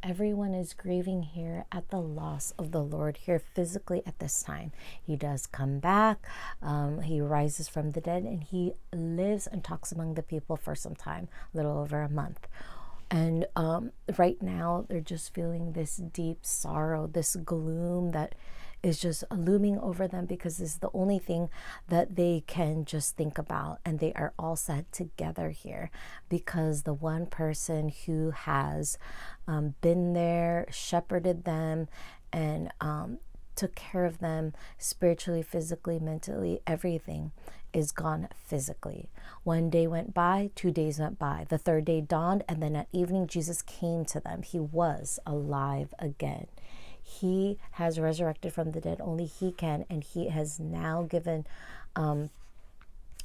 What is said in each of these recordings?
everyone is grieving here at the loss of the Lord here physically at this time. He does come back. He rises from the dead, and he lives and talks among the people for some time, a little over a month. And right now, they're just feeling this deep sorrow, this gloom that is just looming over them, because this is the only thing that they can just think about. And they are all sad together here, because the one person who has been there, shepherded them, and took care of them spiritually, physically, mentally, everything is gone physically. 1 day went by, 2 days went by, the third day dawned, and then at evening Jesus came to them. He was alive again. He has resurrected from the dead. Only he can. And he has now given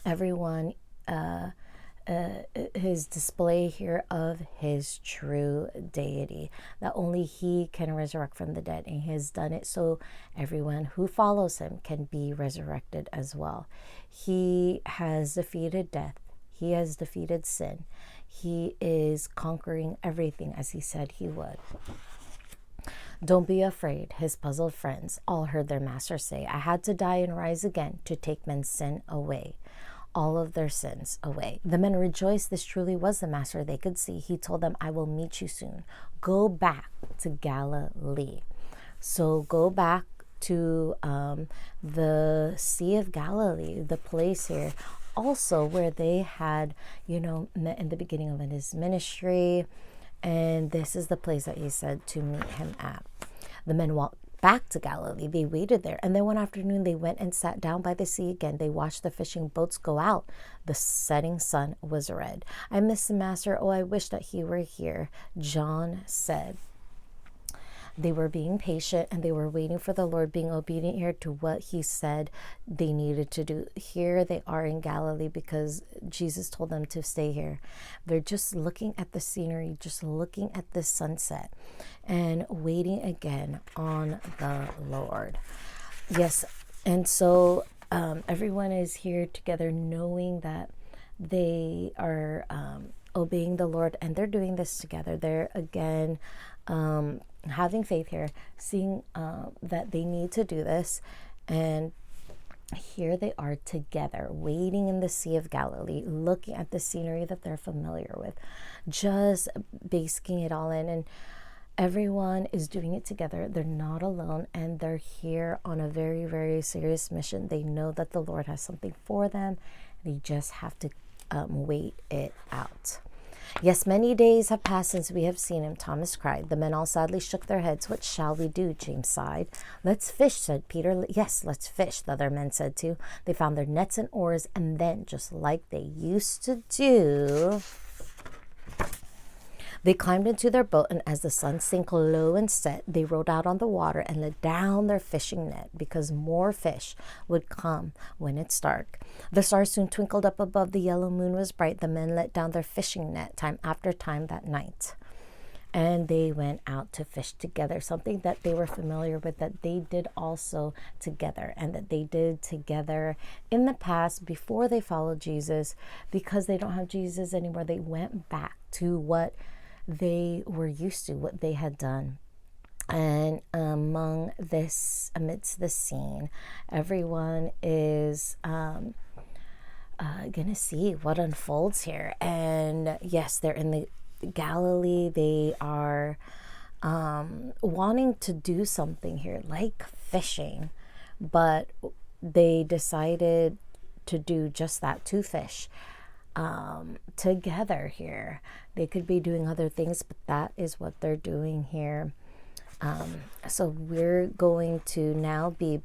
everyone his display here of his true deity, that only he can resurrect from the dead. And he has done it so everyone who follows him can be resurrected as well. He has defeated death. He has defeated sin. He is conquering everything as he said he would. Don't be afraid, his puzzled friends all heard their master say. I had to die and rise again to take men's sin away, all of their sins away. The men rejoiced. This truly was the master they could see. He told them, I will meet you soon. Go back to Galilee. So go back to the Sea of Galilee, the place here also where they had, met in the beginning of his ministry. And this is the place that he said to meet him at. The men walked back to Galilee. They waited there. And then one afternoon they went and sat down by the sea again. They watched the fishing boats go out. The setting sun was red. I miss the master. Oh, I wish that he were here, John said. They were being patient, and they were waiting for the Lord, being obedient here to what he said they needed to do. Here they are in Galilee because Jesus told them to stay here. They're just looking at the scenery, just looking at the sunset, and waiting again on the Lord. Yes, and so everyone is here together knowing that they are obeying the Lord, and they're doing this together. They're again having faith here, seeing that they need to do this. And here they are together, waiting in the Sea of Galilee, looking at the scenery that they're familiar with, just basking it all in. And everyone is doing it together. They're not alone, and they're here on a very, very serious mission. They know that the Lord has something for them. They just have to wait it out. Yes, many days have passed since we have seen him, Thomas cried. The men all sadly shook their heads. What shall we do? James sighed. Let's fish, said Peter. Yes, let's fish, the other men said too. They found their nets and oars, and then, just like they used to do, they climbed into their boat, and as the sun sank low and set, they rowed out on the water and let down their fishing net, because more fish would come when it's dark. The stars soon twinkled up above. The yellow moon was bright. The men let down their fishing net time after time that night. And they went out to fish together, something that they were familiar with, that they did also together, and that they did together in the past before they followed Jesus. Because they don't have Jesus anymore, they went back to what they were used to, what they had done. And amidst the scene, everyone is gonna see what unfolds here. And yes, they're in the Galilee. They are wanting to do something here, like fishing, but they decided to do just that, to fish together here. They could be doing other things, but that is what they're doing here. So we're going to now be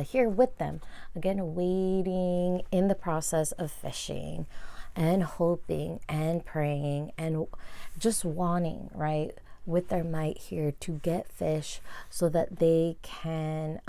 here with them again, waiting in the process of fishing and hoping and praying and just wanting, right, with their might here to get fish so that they can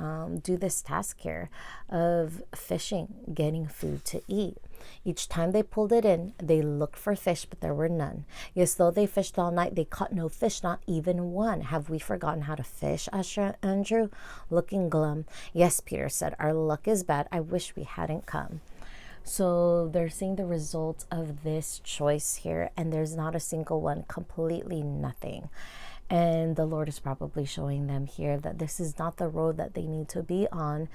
do this task here of fishing, getting food to eat. Each time they pulled it in, they looked for fish, but there were none. Yes, though they fished all night, they caught no fish, not even one. Have we forgotten how to fish? asked Andrew, looking glum. Yes, Peter said, our luck is bad. I wish we hadn't come. So they're seeing the results of this choice here, and there's not a single one, completely nothing. And the Lord is probably showing them here that this is not the road that they need to be on.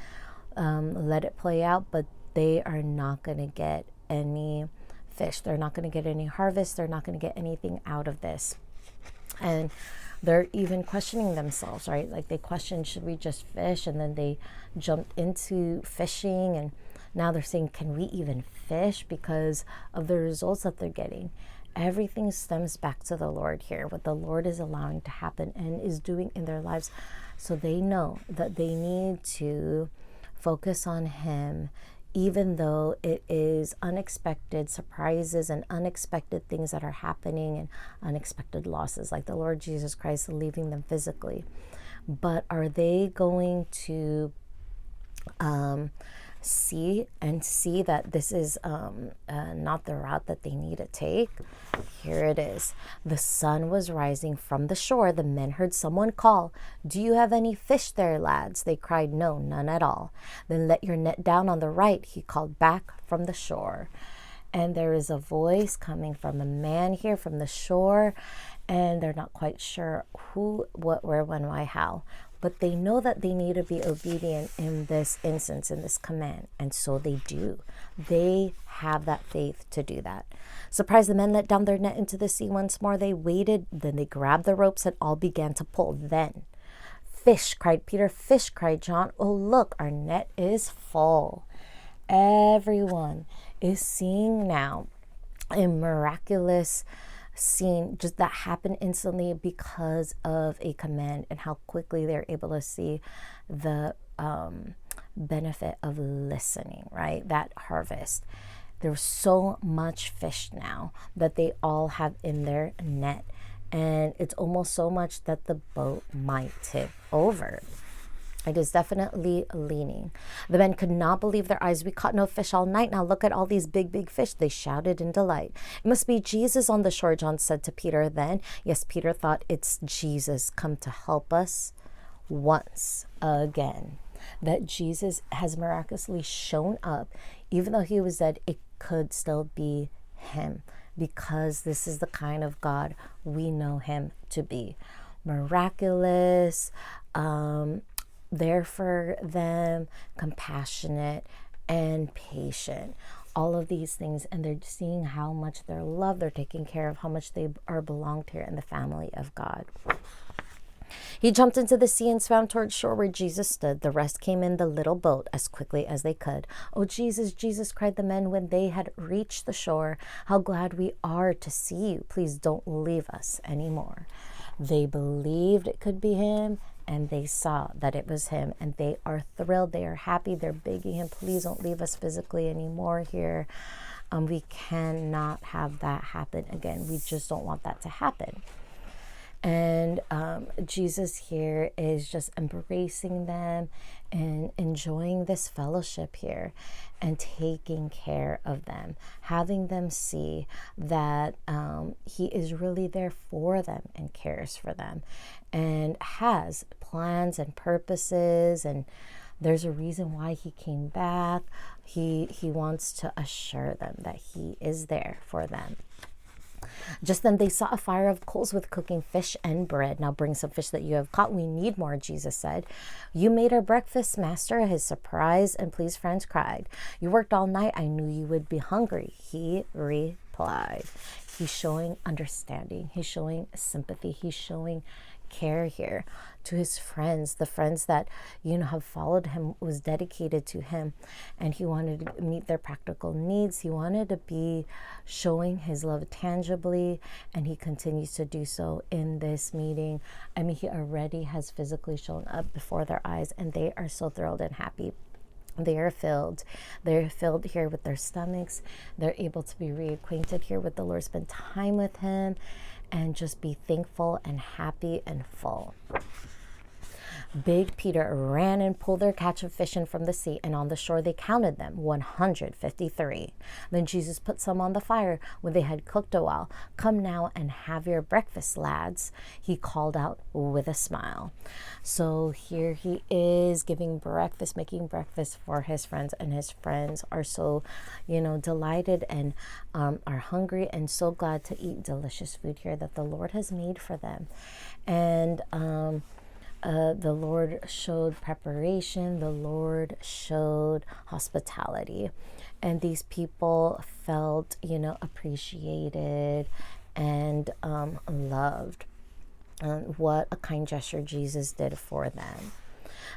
Let it play out, but they are not going to get any fish. They're not going to get any harvest. They're not going to get anything out of this. And they're even questioning themselves, right? Like they questioned, should we just fish? And then they jumped into fishing. And now they're saying, can we even fish because of the results that they're getting? Everything stems back to the Lord here, what the Lord is allowing to happen and is doing in their lives. So they know that they need to focus on Him, even though it is unexpected surprises and unexpected things that are happening and unexpected losses, like the Lord Jesus Christ leaving them physically. But are they going to see that this is not the route that they need to take? Here it is. The sun was rising from the shore. The men heard someone call, "Do you have any fish there, lads?" They cried, "No, none at all." "Then let your net down on the right," he called back from the shore. And there is a voice coming from a man here from the shore, and they're not quite sure who, what, where, when, why, how. But they know that they need to be obedient in this instance, in this command. And so they do. They have that faith to do that. Surprised, the men let down their net into the sea once more. They waited, then they grabbed the ropes and all began to pull. Then, "Fish," cried Peter. "Fish," cried John. "Oh, look, our net is full." Everyone is seeing now a miraculous scene just that happened instantly because of a command, and how quickly they're able to see the benefit of listening, right? That harvest. There's so much fish now that they all have in their net, and it's almost so much that the boat might tip over. It is definitely leaning. The men could not believe their eyes. "We caught no fish all night. Now look at all these big, big fish," they shouted in delight. "It must be Jesus on the shore," John said to Peter then. Yes, Peter thought, it's Jesus come to help us once again. That Jesus has miraculously shown up. Even though he was dead, it could still be him, because this is the kind of God we know him to be. Miraculous, there for them, compassionate, and patient. All of these things, and they're seeing how much they're loved, they're taken care of, how much they are belonged here in the family of God. He jumped into the sea and swam toward shore where Jesus stood. The rest came in the little boat as quickly as they could. "Oh, Jesus, Jesus," cried the men when they had reached the shore. "How glad we are to see you. Please don't leave us anymore." They believed it could be him, and they saw that it was him, and they are thrilled. They are happy. They're begging him, "Please don't leave us physically anymore here. We cannot have that happen again. We just don't want that to happen." And Jesus here is just embracing them and enjoying this fellowship here and taking care of them, having them see that he is really there for them and cares for them and has plans and purposes, and there's a reason why he came back. He wants to assure them that he is there for them. Just then they saw a fire of coals with cooking fish and bread. "Now bring some fish that you have caught. We need more," Jesus said. "You made our breakfast, Master," his surprised and pleased friends cried. "You worked all night. I knew you would be hungry," he replied. He's showing understanding. He's showing sympathy. He's showing care here to his friends, the friends that have followed him, was dedicated to him, and he wanted to meet their practical needs. He wanted to be showing his love tangibly, and he continues to do so in this meeting. I mean, he already has physically shown up before their eyes, and they are so thrilled and happy. They're filled here with their stomachs. They're able to be reacquainted here with the Lord, spend time with him, and just be thankful and happy and full. Big Peter ran and pulled their catch of fish in from the sea, and on the shore they counted them, 153. Then Jesus put some on the fire when they had cooked a while. "Come now and have your breakfast, lads," he called out with a smile. So here he is giving breakfast, making breakfast for his friends, and his friends are so, delighted and are hungry and so glad to eat delicious food here that the Lord has made for them. And the Lord showed preparation, the Lord showed hospitality, and these people felt, appreciated and loved. What a kind gesture Jesus did for them.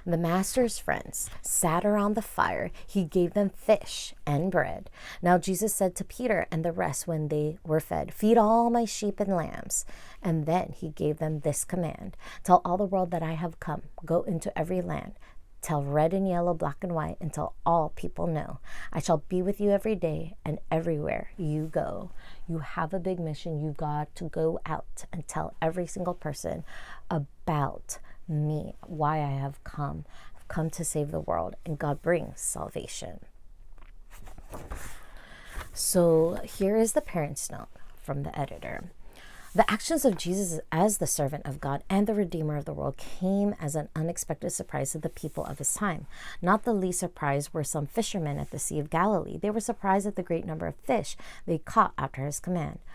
The master's friends sat around the fire. He gave them fish and bread. Now Jesus said to Peter and the rest when they were fed, "Feed all my sheep and lambs." And then he gave them this command: "Tell all the world that I have come. Go into every land. Tell red and yellow, black and white, until all people know. I shall be with you every day and everywhere you go." You have a big mission. You've got to go out and tell every single person about me, why I have come. I've come to save the world, and God brings salvation. So here is the parent's note from the editor. The actions of Jesus as the servant of God and the Redeemer of the world came as an unexpected surprise to the people of his time. Not the least surprised were some fishermen at the Sea of Galilee. They were surprised at the great number of fish they caught after his command.